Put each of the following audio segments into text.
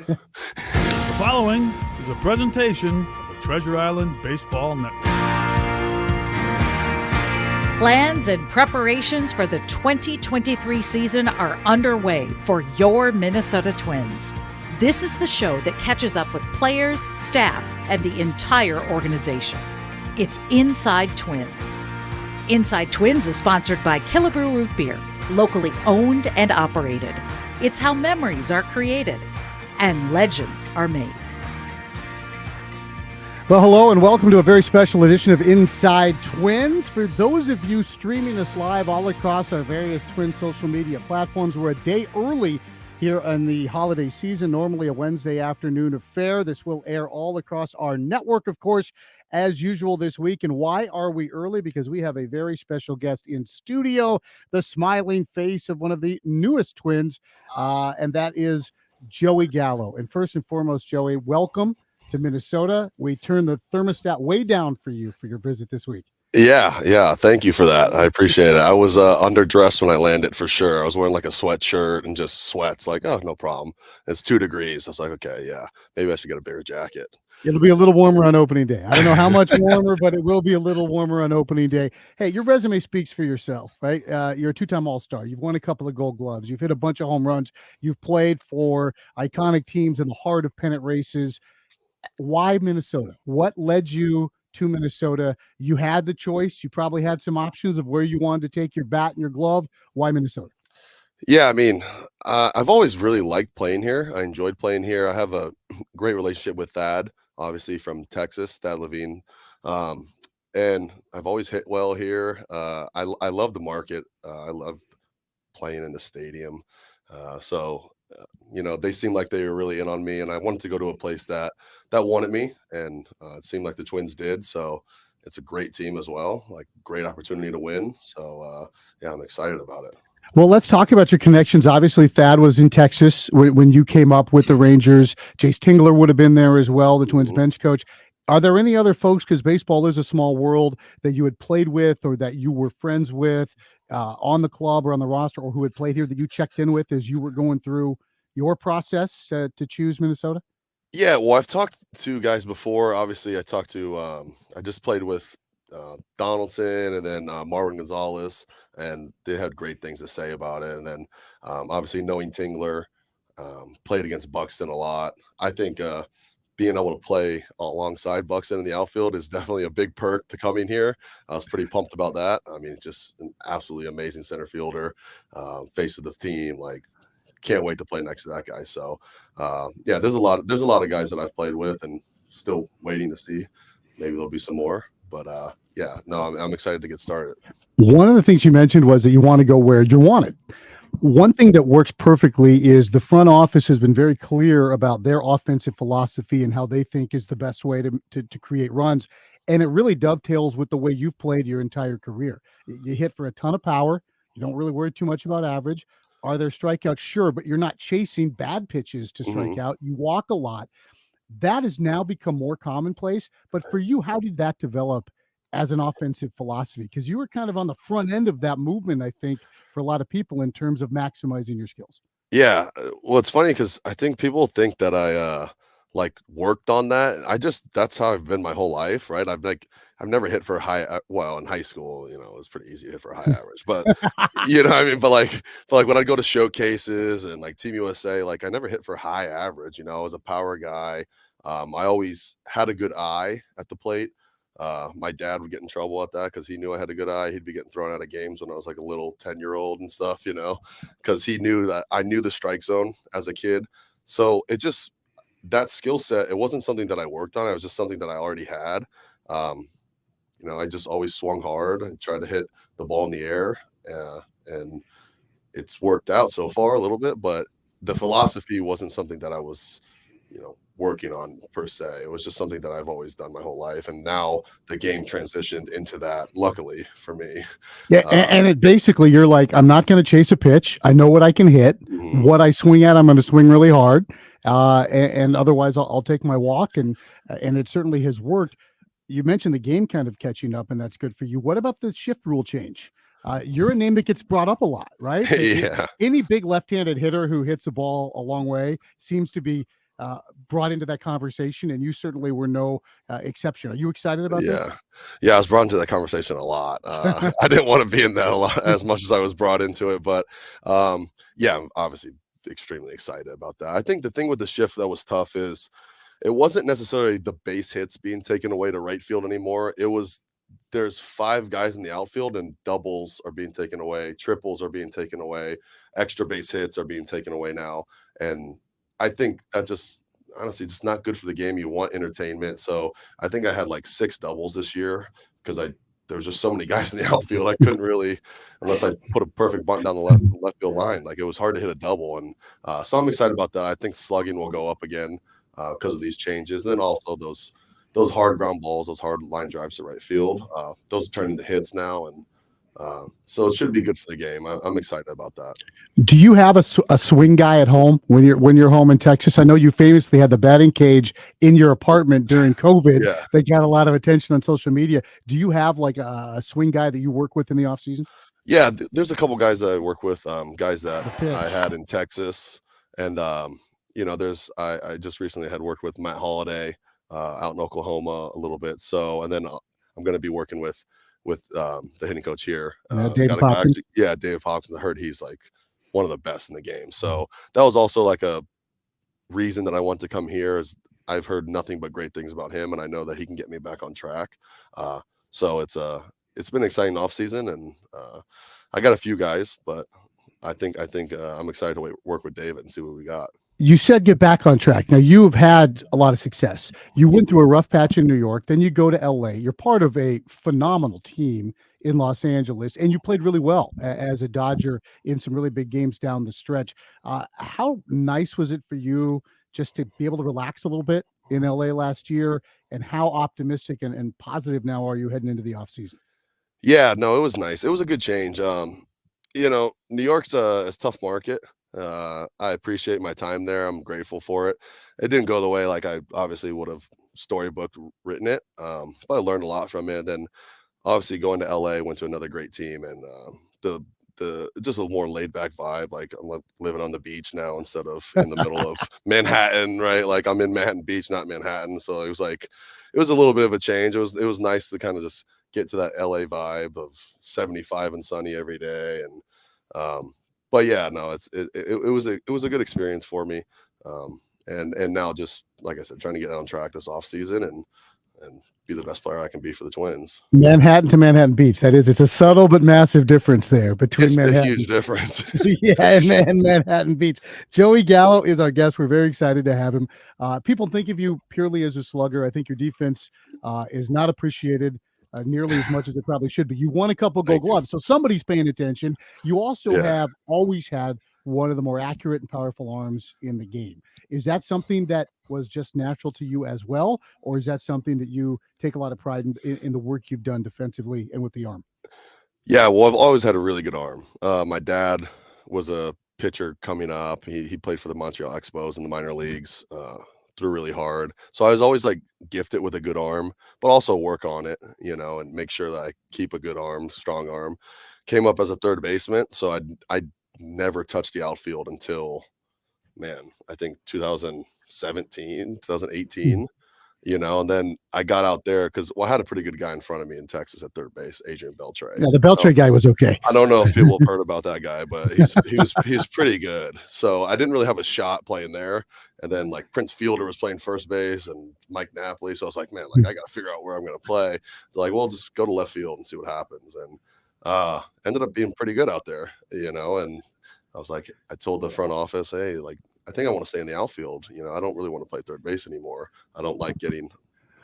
The following is a presentation of the Treasure Island Baseball Network. Plans and preparations for the 2023 season are underway for your Minnesota Twins. This is the show that catches up with players, staff, and the entire organization. It's Inside Twins. Inside Twins is sponsored by Killebrew Root Beer, locally owned and operated. It's how memories are created and legends are made. Well, hello and welcome to a very special edition of Inside Twins. For those of you streaming us live all across our various Twin social media platforms, we're a day early here on the holiday season, normally a Wednesday afternoon affair. This will air all across our network, of course, as usual this week. And why are we early? Because we have a very special guest in studio, the smiling face of one of the newest Twins, and that is Joey Gallo. And first and foremost, Joey, welcome to Minnesota. We turned the thermostat way down for you for your visit this week. Yeah. Thank you for that. I appreciate it. I was underdressed when I landed for sure. I was wearing like a sweatshirt and just sweats. Like, oh, no problem. It's 2 degrees. I was like, okay, yeah, maybe I should get a bigger jacket. It'll be a little warmer on opening day. I don't know how much warmer, but it will be a little warmer on opening day. Hey, your resume speaks for yourself, right? You're a 2-time All-Star. You've won a couple of Gold Gloves. You've hit a bunch of home runs. You've played for iconic teams in the heart of pennant races. Why Minnesota? What led you to Minnesota? You had the choice. You probably had some options of where you wanted to take your bat and your glove. Why Minnesota? Yeah, I mean, I've always really liked playing here. I enjoyed playing here. I have a great relationship with Thad, obviously from Texas, Thad Levine. And I've always hit well here. I love the market. I love playing in the stadium. They seemed like they were really in on me, and I wanted to go to a place that wanted me, and it seemed like the Twins did. So it's a great team as well, like great opportunity to win. So I'm excited about it. Well, let's talk about your connections. Obviously, Thad was in Texas when you came up with the Rangers. Jace Tingler would have been there as well, the Twins bench coach. Are there any other folks, because baseball is a small world, that you had played with or that you were friends with on the club or on the roster, or who had played here that you checked in with as you were going through your process to choose Minnesota? Yeah, well, I've talked to guys before. Obviously, I talked to I just played with Donaldson and then Marwin Gonzalez, and they had great things to say about it. And then obviously knowing Tingler, played against Buxton a lot. I think being able to play alongside Buxton in the outfield is definitely a big perk to coming here. I was pretty pumped about that. I mean, just an absolutely amazing center fielder, face of the team. Like, can't wait to play next to that guy. So, there's a lot of guys that I've played with, and still waiting to see. Maybe there'll be some more. But I'm excited to get started. One of the things you mentioned was that you want to go where you want it. One thing that works perfectly is the front office has been very clear about their offensive philosophy and how they think is the best way to create runs. And it really dovetails with the way you've played your entire career. You hit for a ton of power. You don't really worry too much about average. Are there strikeouts? Sure, but you're not chasing bad pitches to strike out. You walk a lot. That has now become more commonplace. But for you, how did that develop as an offensive philosophy? Because you were kind of on the front end of that movement, I think, for a lot of people in terms of maximizing your skills. Yeah. Well, it's funny because I think people think that I worked on that. That's how I've been my whole life, right? I've never hit for high. Well, in high school, it was pretty easy to hit for a high average, but you know what I mean? But when I go to showcases and like Team USA, like I never hit for high average, I was a power guy. I always had a good eye at the plate. My dad would get in trouble at that because he knew I had a good eye. He'd be getting thrown out of games when I was like a little 10-year-old and stuff, because he knew that I knew the strike zone as a kid. So that skill set, it wasn't something that I worked on. It was just something that I already had. I just always swung hard and tried to hit the ball in the air. And it's worked out so far a little bit, but the philosophy wasn't something that I was, working on per se. It was just something that I've always done my whole life. And now the game transitioned into that, luckily for me. Yeah. And it basically, you're like, I'm not going to chase a pitch. I know what I can hit. Mm-hmm. What I swing at, I'm going to swing really hard. And otherwise I'll take my walk. And it certainly has worked. You mentioned the game kind of catching up, and that's good for you. What about the shift rule change? You're a name that gets brought up a lot, right? Yeah. Any big left-handed hitter who hits a ball a long way seems to be brought into that conversation, and you certainly were no exception. Are you excited about this? Yeah, I was brought into that conversation a lot. I didn't want to be in that a lot as much as I was brought into it, but yeah, I'm obviously extremely excited about that. I think the thing with the shift that was tough is it wasn't necessarily the base hits being taken away to right field anymore. It was there's 5 guys in the outfield and doubles are being taken away, triples are being taken away, extra base hits are being taken away now. And I think that just honestly just not good for the game. You want entertainment. So I think I had like 6 doubles this year because there was just so many guys in the outfield. I couldn't really, unless I put a perfect bunt down the left field line. Like it was hard to hit a double. And so I'm excited about that. I think slugging will go up again because of these changes. And then also those hard ground balls, those hard line drives to right field, those turn into hits now. And so it should be good for the game. I'm excited about that. Do you have a swing guy at home when you're home in Texas? I know you famously had the batting cage in your apartment during COVID. Yeah. They got a lot of attention on social media. Do you have like a swing guy that you work with in the off season? Yeah, there's a couple guys that I work with, guys The that pitch. I had in Texas, and there's I just recently had worked with Matt Holliday out in Oklahoma a little bit. So, and then I'm going to be working with the hitting coach here. David Popkins. David Popkins. I heard he's like one of the best in the game. So that was also like a reason that I want to come here. Is I've heard nothing but great things about him, and I know that he can get me back on track. So it's been an exciting off season, and I got a few guys, but I think I'm excited to work with David and see what we got. You said get back on track. Now you have had a lot of success. You went through a rough patch in New York, then you go to LA. You're part of a phenomenal team in Los Angeles, and you played really well as a Dodger in some really big games down the stretch. How nice was it for you just to be able to relax a little bit in LA last year? And how optimistic and positive now are you heading into the offseason? Yeah, no, it was nice. It was a good change. New York's a tough market. I appreciate my time there. I'm grateful for it. It didn't go the way like I obviously would have storybook written it, but I learned a lot from it. Then obviously going to LA, went to another great team, and the just a more laid back vibe. Like I'm living on the beach now instead of in the middle of Manhattan, right? Like I'm in Manhattan Beach, not Manhattan. So it was a little bit of a change. It was nice to kind of just get to that LA vibe of 75 and sunny every day. And but yeah, no, it was a good experience for me. And now just like I said, trying to get on track this off season and be the best player I can be for the Twins. Manhattan to Manhattan Beach. It's a subtle but massive difference there between It's Manhattan. a huge difference. and Manhattan Beach. Joey Gallo is our guest. We're very excited to have him. People think of you purely as a slugger. I think your defense is not appreciated nearly as much as it probably should be. You won a couple Gold Gloves, so somebody's paying attention. You also have always had one of the more accurate and powerful arms in the game. Is that something that was just natural to you as well, or is that something that you take a lot of pride in the work you've done defensively and with the arm? Yeah, well, I've always had a really good arm. My dad was a pitcher coming up. He played for the Montreal Expos in the minor leagues, threw really hard. So I was always like gifted with a good arm, but also work on it, and make sure that I keep a good arm, strong arm. Came up as a third baseman, so I never touched the outfield until, I think 2017, 2018. And then I got out there because I had a pretty good guy in front of me in Texas at third base, Adrian Beltre. Yeah, the Beltre guy was okay. I don't know if people have heard about that guy, but he was pretty good. So I didn't really have a shot playing there. And then like Prince Fielder was playing first base and Mike Napoli. So I was like, I got to figure out where I'm going to play. They're like, well, just go to left field and see what happens. And ended up being pretty good out there, and I was like, I told the front office, hey, like, I think I want to stay in the outfield. I don't really want to play third base anymore. I don't like getting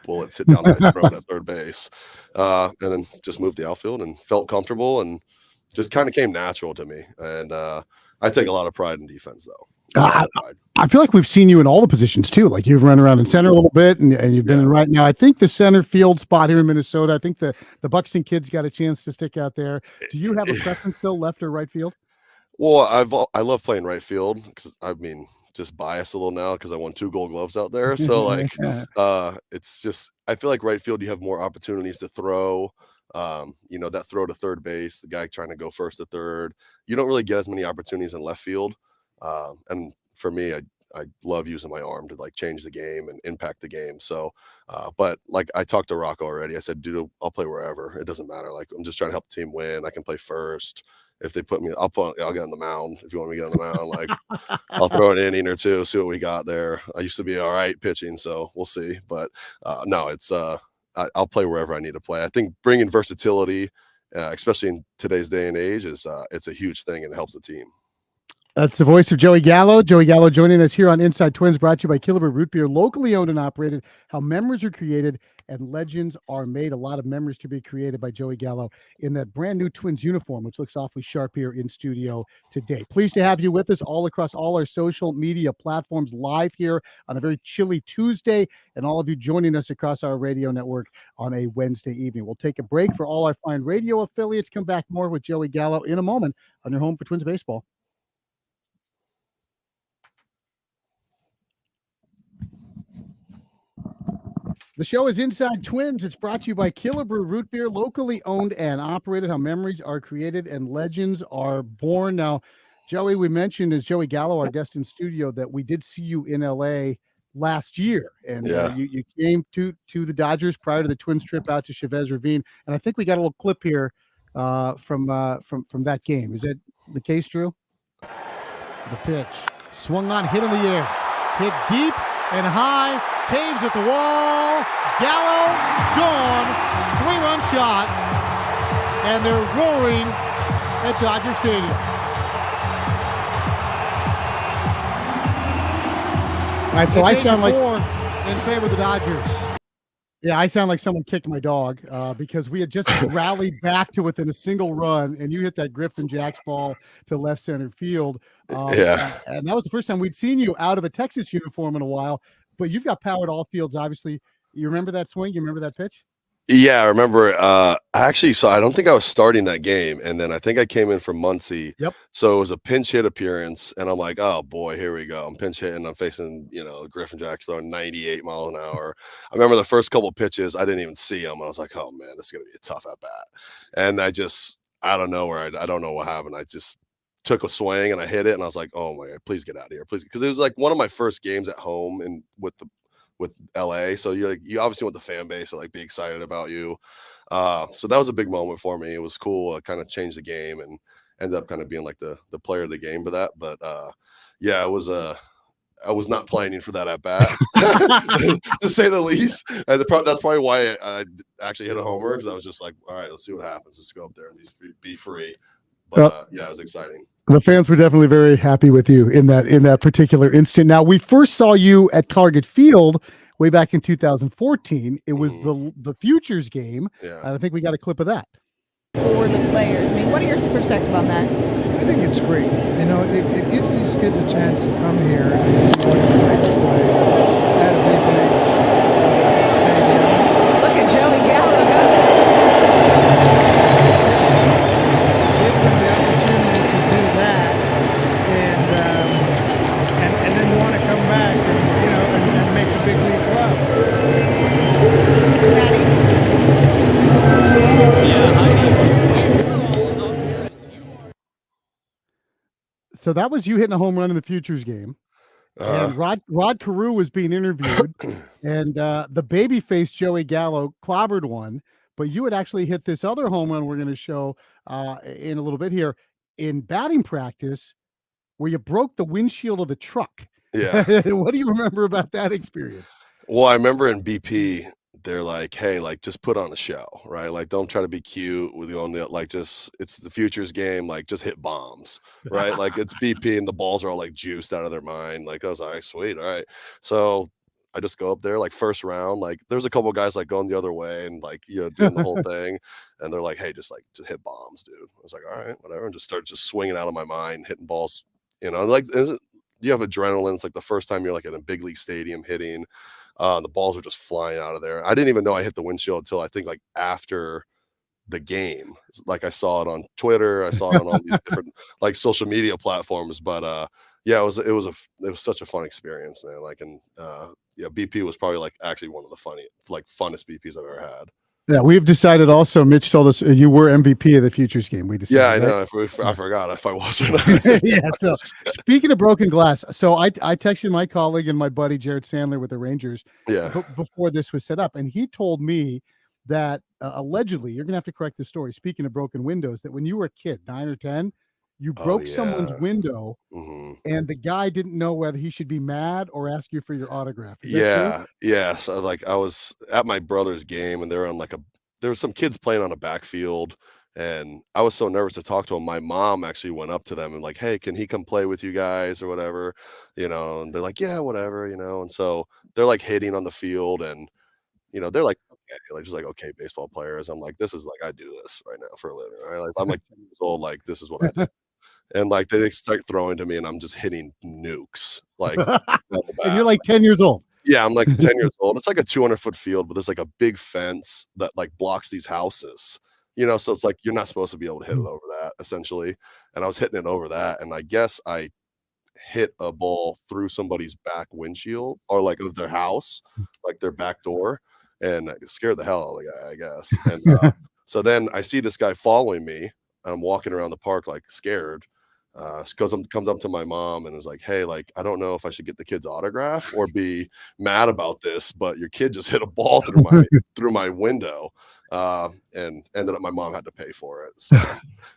bullets hit down my throat at third base. And then just moved the outfield and felt comfortable and just kind of came natural to me. And I take a lot of pride in defense, though. I feel like we've seen you in all the positions, too. Like you've run around in center a little bit and you've been in right now. I think the center field spot here in Minnesota, I think the Buxton kids got a chance to stick out there. Do you have a preference, though, left or right field? Well, I love playing right field because just biased a little now because I won 2 Gold Gloves out there. So like, it's just I feel like right field you have more opportunities to throw. That throw to third base, the guy trying to go first to third. You don't really get as many opportunities in left field. And for me, I love using my arm to like change the game and impact the game. So, but like I talked to Rocco already. I said, dude, I'll play wherever. It doesn't matter. Like I'm just trying to help the team win. I can play first. If they put me, I'll get on the mound. If you want me to get on the mound, like I'll throw an inning or two, see what we got there. I used to be all right pitching, so we'll see. But no, it's I'll play wherever I need to play. I think bringing versatility, especially in today's day and age, is it's a huge thing and it helps the team. That's the voice of Joey Gallo. Joey Gallo joining us here on Inside Twins, brought to you by Killebrew Root Beer, locally owned and operated. How memories are created and legends are made. A lot of memories to be created by Joey Gallo in that brand new Twins uniform, which looks awfully sharp here in studio today. Pleased to have you with us all across all our social media platforms, live here on a very chilly Tuesday, and all of you joining us across our radio network on a Wednesday evening. We'll take a break for all our fine radio affiliates. Come back more with Joey Gallo in a moment on your home for Twins baseball. The show is Inside Twins. It's brought to you by Killebrew Root Beer, locally owned and operated. How memories are created and legends are born. Now, Joey, we mentioned as Joey Gallo, our guest in studio, that we did see you in LA last year, and you came to the Dodgers prior to the Twins trip out to Chavez Ravine, and I think we got a little clip here from that game. Is that the case, Drew? The pitch swung on, hit in the air, hit deep and high, caves at the wall. Gallo gone, 3-run shot, and they're roaring at Dodger Stadium. All right, so I sound like in favor of the Dodgers. Yeah, I sound like someone kicked my dog because we had just rallied back to within a single run, and you hit that Griffin Jacks ball to left center field. And that was the first time we'd seen you out of a Texas uniform in a while. But you've got power at all fields, obviously. You remember that swing? You remember that pitch? Yeah, I remember. Actually, so I don't think I was starting that game, and then I think I came in from Muncie. Yep. So it was a pinch hit appearance, and I'm like, oh boy, here we go. I'm pinch hitting. I'm facing, Griffin Jacks throwing 98 miles an hour. I remember the first couple pitches, I didn't even see them. I was like, oh man, this is gonna be a tough at bat. And I don't know I don't know what happened. I just took a swing and I hit it, and I was like, oh my God, please get out of here, please, because it was like one of my first games at home and with LA. So you obviously want the fan base to like be excited about you. So that was a big moment for me. It was cool. It kind of changed the game and ended up kind of being like the player of the game for that. But yeah, I was not planning for that at bat, to say the least. And that's probably why I actually hit a homer, because I was just like, all right, let's see what happens. Let's go up there and be free. But yeah, it was exciting. The fans were definitely very happy with you in that particular instant. Now, we first saw you at Target Field way back in 2014. It was the Futures game. Yeah. I think we got a clip of that. For the players, I mean, what are your perspective on that? I think it's great. It gives these kids a chance to come here and see what it's like to play at a big league stadium. Look at Joey Gallo go. Gives them the opportunity to do that, and then want to come back and make the big league club. Maddie. So that was you hitting a home run in the Futures game. And Rod Carew was being interviewed, and the babyface Joey Gallo clobbered one, but you had actually hit this other home run we're going to show in a little bit here in batting practice, where you broke the windshield of the truck. Yeah. What do you remember about that experience? Well, I remember in BP, they're like, hey, like just put on a show, right? Like don't try to be cute with the only it's the Futures game, like just hit bombs, right? Like it's BP and the balls are all like juiced out of their mind. Like I was like, sweet, all right. So I just go up there, like first round, like there's a couple of guys like going the other way and like doing the whole thing, and they're like, hey, just hit bombs, dude. I was like, all right, whatever, and just start swinging out of my mind, hitting balls, like you have adrenaline. It's like the first time you're like in a big league stadium hitting. The balls were just flying out of there. I didn't even know I hit the windshield until I think like after the game. Like I saw it on Twitter, I saw it on all these different like social media platforms. But yeah, it was such a fun experience, man. Like, and yeah, BP was probably like actually one of the funnest BPs I've ever had. Yeah, we've decided also. Mitch told us you were MVP of the Futures game. We decided. Yeah, I know. Right? I forgot if I wasn't. Yeah. So speaking of broken glass, so I texted my colleague and my buddy Jared Sandler with the Rangers Yeah. before this was set up, and he told me that allegedly, you're gonna have to correct the story. Speaking of broken windows, that when you were a kid, 9 or 10, you broke someone's window, and the guy didn't know whether he should be mad or ask you for your autograph. Is that true? Yeah. So like I was at my brother's game, and there were some kids playing on a backfield, and I was so nervous to talk to him. My mom actually went up to them and like, "Hey, can he come play with you guys or whatever?" And they're like, "Yeah, whatever," And so they're like hitting on the field, and they're like, okay, like just like okay, baseball players. I'm like, this is like I do this right now for a living, right? Like, I'm like 10 years old, like this is what I do. And like they start throwing to me, and I'm just hitting nukes, like And you're like 10 years old. yeah, I'm like 10 years old. It's like a 200-foot field, but there's like a big fence that like blocks these houses. So it's like you're not supposed to be able to hit it over that essentially. And I was hitting it over that, and I guess I hit a ball through somebody's back windshield or like of their house, like their back door, and it scared the hell out of the guy, I guess. And so then I see this guy following me. I'm walking around the park like scared. Comes up to my mom and is like, "Hey, like I don't know if I should get the kid's autograph or be mad about this, but your kid just hit a ball through my window." And ended up my mom had to pay for it. So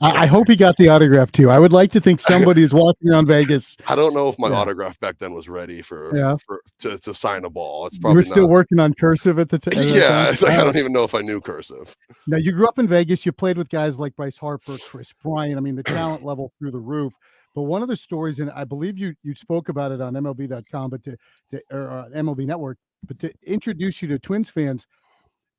I hope he got the autograph too. I would like to think somebody is walking around Vegas. I don't know if my autograph back then was ready to sign a ball. It's probably you were still not. working on cursive at the time. Yeah, it's like I don't even know if I knew cursive. Now you grew up in Vegas. You played with guys like Bryce Harper, Chris Bryant. I mean, the talent level through the roof. But one of the stories, and I believe you spoke about it on MLB.com, but or MLB Network, but to introduce you to Twins fans,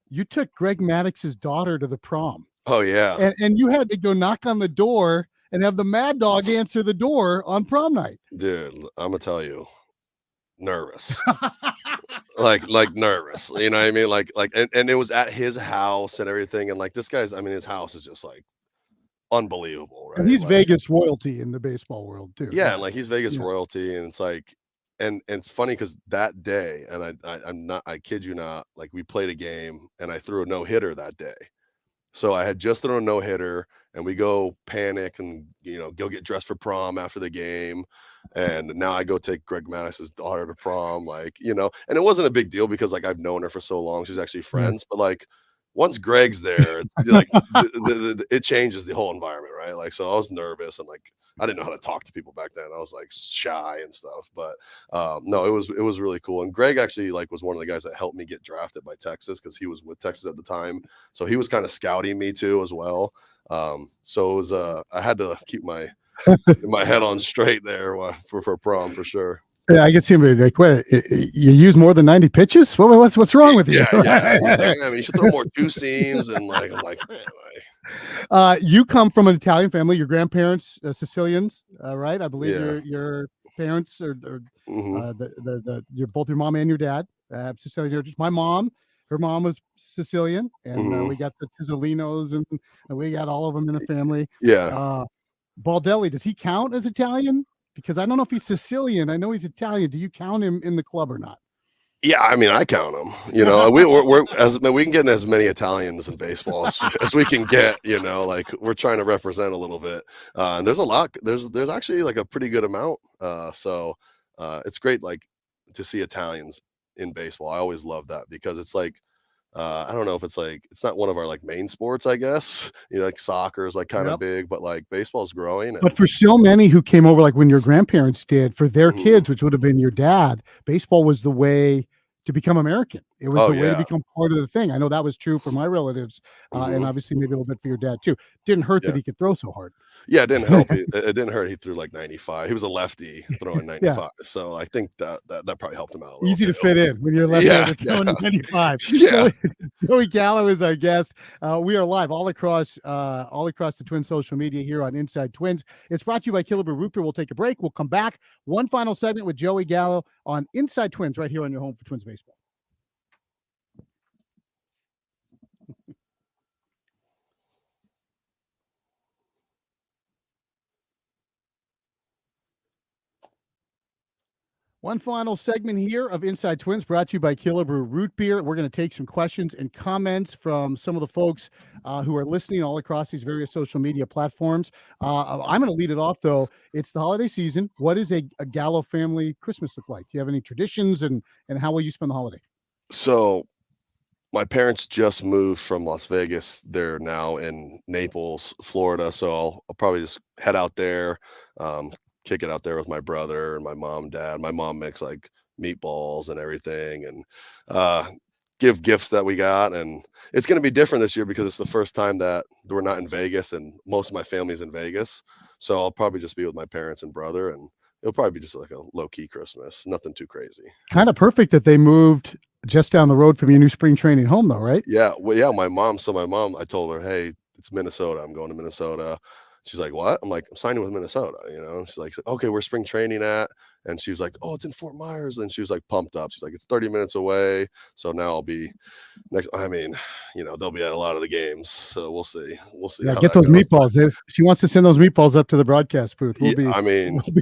you took Greg Maddox's daughter to the prom. Oh yeah, and you had to go knock on the door and have the Mad Dog answer the door on prom night. dude, I'm gonna tell you, nervous. like nervous, you know what I mean? Like and it was at his house and everything, and like this guy's, I mean, his house is just like unbelievable, right? And he's like, Vegas royalty in the baseball world too. yeah, and like he's Vegas royalty, and it's like, and it's funny because that day, and I kid you not, like we played a game and I threw a no hitter that day. So I had just thrown a no hitter, and we go panic and go get dressed for prom after the game, and now I go take Greg Maddox's daughter to prom, and it wasn't a big deal because like I've known her for so long, she's actually friends, but like once Greg's there, it's like it changes the whole environment, right? Like so I was nervous and like I didn't know how to talk to people back then. I was like shy and stuff, but no, it was really cool. And Greg actually like was one of the guys that helped me get drafted by Texas because he was with Texas at the time, so he was kind of scouting me too as well. So it was I had to keep my head on straight there for prom for sure. Yeah, I can see him like, "What? You use more than 90 pitches? What's wrong with you?" Yeah. Like, I mean, you should throw more two seams, and like I'm like, anyway. You come from an Italian family. Your grandparents Sicilians, right? I believe your parents are your both your mom and your dad have Sicilian heritage. My mom, her mom was Sicilian, and we got the Tizzolinos, and we got all of them in the family. Yeah. Baldelli, does he count as Italian? Because I don't know if he's Sicilian. I know he's Italian. Do you count him in the club or not? Yeah, I mean, I count them. We can get as many Italians in baseball as we can get. Like we're trying to represent a little bit. And there's a lot. There's actually like a pretty good amount. So it's great like to see Italians in baseball. I always love that because it's like I don't know if it's not one of our like main sports, I guess. Like soccer is like kind of big, but like baseball's growing. But for so many who came over, like when your grandparents did, for their kids, which would have been your dad, baseball was the way to become American. It was the way to become part of the thing. I know that was true for my relatives, and obviously maybe a little bit for your dad too. Didn't hurt that he could throw so hard. Yeah, it didn't help. It didn't hurt. He threw like 95. He was a lefty throwing 95. So I think that probably helped him out a little. Easy to fit in when you're left-handed throwing 95. Yeah. Joey Gallo is our guest. We are live all across the Twin social media here on Inside Twins. It's brought to you by Killebrew Root Beer. We'll take a break. We'll come back. One final segment with Joey Gallo on Inside Twins right here on your home for Twins baseball. One final segment here of Inside Twins brought to you by Killebrew Root Beer. We're going to take some questions and comments from some of the folks who are listening all across these various social media platforms. I'm going to lead it off, though. It's the holiday season. What does a Gallo family Christmas look like? Do you have any traditions, and how will you spend the holiday? So my parents just moved from Las Vegas. They're now in Naples, Florida. So I'll probably just head out there, kick it out there with my brother and my mom, dad. My mom makes like meatballs and everything, and give gifts that we got. And it's going to be different this year because it's the first time that we're not in Vegas, and most of my family's in Vegas. So I'll probably just be with my parents and brother, and it'll probably be just like a low-key Christmas, nothing too crazy. Kind of perfect that they moved just down the road from your new spring training home, though, right? Yeah, well, yeah, my mom, I told her, hey, it's Minnesota. I'm going to Minnesota. She's like, what? I'm like, I'm signing with Minnesota, you know? She's like, okay, we're spring training at, and she was like, oh, it's in Fort Myers. And she was like pumped up. She's like, it's 30 minutes away. So now I'll be next. I mean, you know, they'll be at a lot of the games. So we'll see. We'll see. Yeah, get those meatballs. She wants to send those meatballs up to the broadcast booth. We'll be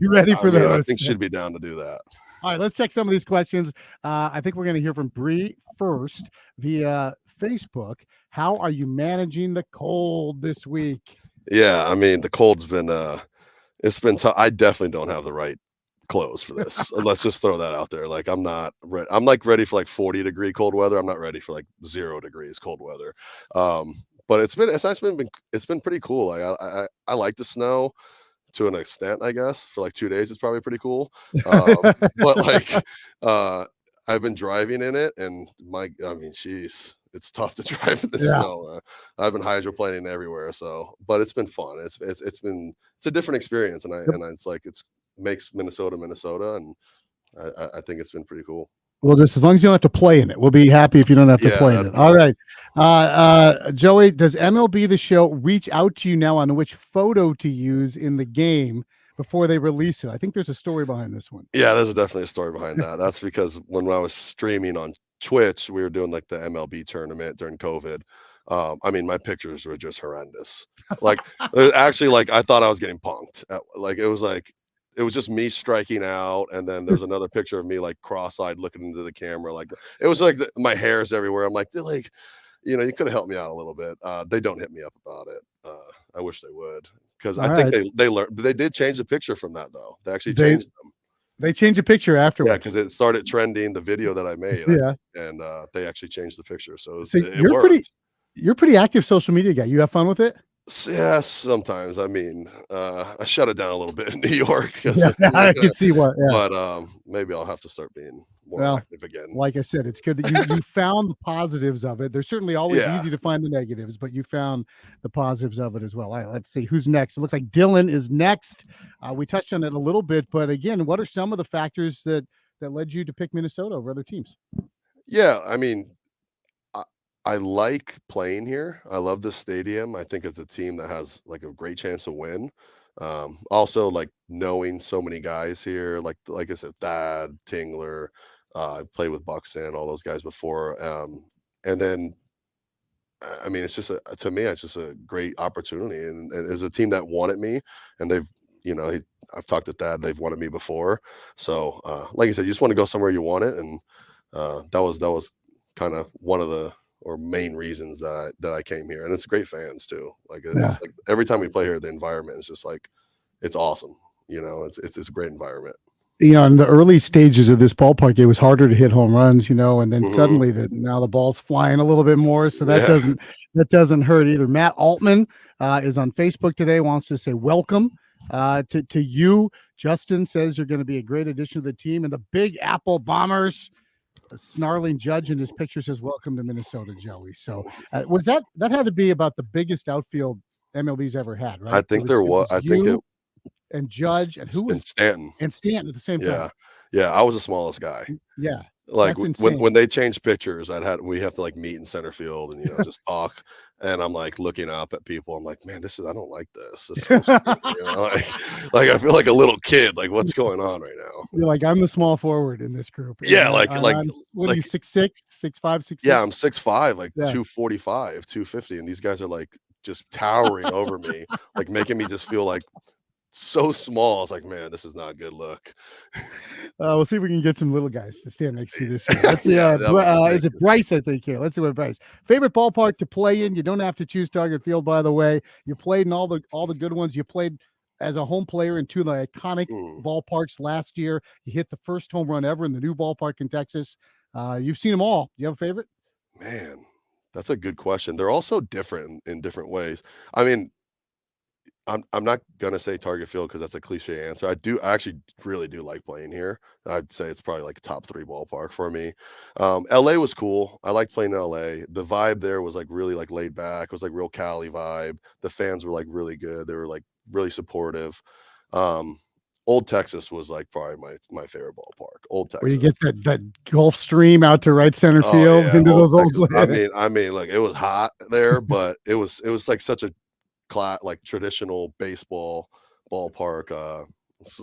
ready for those. I think she'd be down to do that. All right, let's check some of these questions. I think we're going to hear from Bree first via Facebook. How are you managing the cold this week? Yeah, I mean, the cold's been it's been tough. I definitely don't have the right clothes for this. Let's just throw that out there. Like, I'm not ready. I'm like ready for like 40-degree cold weather. I'm not ready for like 0 degrees cold weather. But it's been pretty cool. Like, I like the snow to an extent, I guess. For like 2 days, it's probably pretty cool. But like, I've been driving in it, and jeez, it's tough to drive in the snow. I've been hydroplaning everywhere, but it's been fun. It's a different experience, and it's like makes Minnesota, and I think it's been pretty cool. Well, just as long as you don't have to play in it, we'll be happy if you don't have to play in it. All right. Joey, does MLB The Show reach out to you now on which photo to use in the game before they release it? I think there's a story behind this one. Yeah, there's definitely a story behind that. That's because when I was streaming on Twitch, we were doing like the MLB tournament during COVID. I mean, my pictures were just horrendous. Like, actually, like, I thought I was getting punked. It was just me striking out, and then there's another picture of me like cross-eyed looking into the camera. Like, it was like my hair's everywhere. I'm like, you could have helped me out a little bit. They don't hit me up about it. I wish they would, because I think they learned. They did change the picture from that, though. They actually changed them. They changed the picture afterwards. Yeah, because it started trending, the video that I made. And they actually changed the picture. So you're pretty active social media guy. You have fun with it? Yeah, sometimes. I mean, I shut it down a little bit in New York. I can see what. Yeah. But maybe I'll have to start being more active again. Like I said, it's good that you found the positives of it. There's certainly always easy to find the negatives, but you found the positives of it as well. All right, let's see who's next. It looks like Dylan is next. We touched on it a little bit, but again, what are some of the factors that led you to pick Minnesota over other teams? Yeah, I mean, I like playing here. I love this stadium. I think it's a team that has like a great chance to win. Also, like, knowing so many guys here, like I said, Thad, Tingler, I played with Buxton, all those guys before. And then, I mean, it's just to me, it's just a great opportunity, and it's a team that wanted me, and they've, I've talked to Thad, they've wanted me before. So, like I said, you just want to go somewhere you want it, and that was kind of one of the main reasons that I came here. And it's great fans too. Like, it's like every time we play here, the environment is just like, it's awesome. It's a great environment. In the early stages of this ballpark, it was harder to hit home runs, and then suddenly now the ball's flying a little bit more. So that doesn't hurt either. Matt Altman is on Facebook today, wants to say welcome to you. Justin says you're going to be a great addition to the team, and the Big Apple Bombers. A snarling judge in his picture says, welcome to Minnesota, Joey. So was that had to be about the biggest outfield MLB's ever had, right? I think there was. I think it and Judge and who was Stanton at the same time. Yeah. I was the smallest guy. Yeah. Like, when they changed pictures, we have to like meet in center field and just talk. And I'm like looking up at people. I'm like, man, I don't like this. This like I feel like a little kid. Like, what's going on right now? You're like, I'm the small forward in this group. Yeah, what are you, 6'6", 6'5", 6'6"? Yeah, I'm 6'5", like 245, 250, and these guys are like just towering over me, like making me just feel like so small. I was like, man, this is not a good look. We'll see if we can get some little guys to stand next to you this year. Let's see. Yeah, that'd be great. Is it Bryce? I think here. Let's see what Bryce. Favorite ballpark to play in. You don't have to choose Target Field, by the way. You played in all the good ones. You played as a home player in two of the iconic ballparks last year. You hit the first home run ever in the new ballpark in Texas. You've seen them all. You have a favorite? Man, that's a good question. They're all so different in different ways. I mean, I'm not gonna say Target Field because that's a cliche answer. I actually really do like playing here. I'd say it's probably like a top 3 ballpark for me. LA was cool. I liked playing in LA. The vibe there was like really like laid back. It was like real Cali vibe. The fans were like really good. They were like really supportive. Old Texas was like probably my favorite ballpark. Old Texas. Where you get that Gulf Stream out to right center field into Old those old. Texas. I mean, like it was hot there, but it was like such a like traditional baseball ballpark. A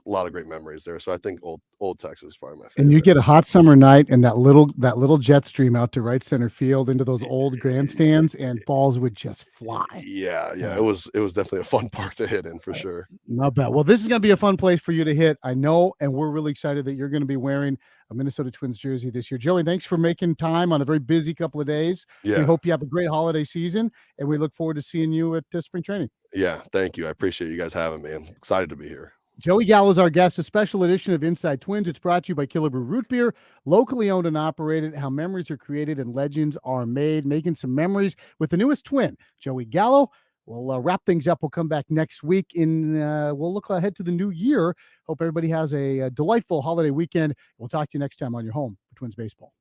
lot of great memories there. So I think old Texas is probably my favorite. And you get a hot summer night and that little jet stream out to right center field into those old grandstands, and balls would just fly. Yeah. It was definitely a fun park to hit in for sure. Not bad. Well, this is going to be a fun place for you to hit, I know, and we're really excited that you're going to be wearing a Minnesota Twins jersey this year. Joey, thanks for making time on a very busy couple of days. Yeah. We hope you have a great holiday season, and we look forward to seeing you at spring training. Yeah, thank you. I appreciate you guys having me. I'm excited to be here. Joey Gallo is our guest, a special edition of Inside Twins. It's brought to you by Killebrew Root Beer, locally owned and operated. How memories are created and legends are made. Making some memories with the newest twin, Joey Gallo. We'll wrap things up. We'll come back next week, we'll look ahead to the new year. Hope everybody has a delightful holiday weekend. We'll talk to you next time on your home for Twins Baseball.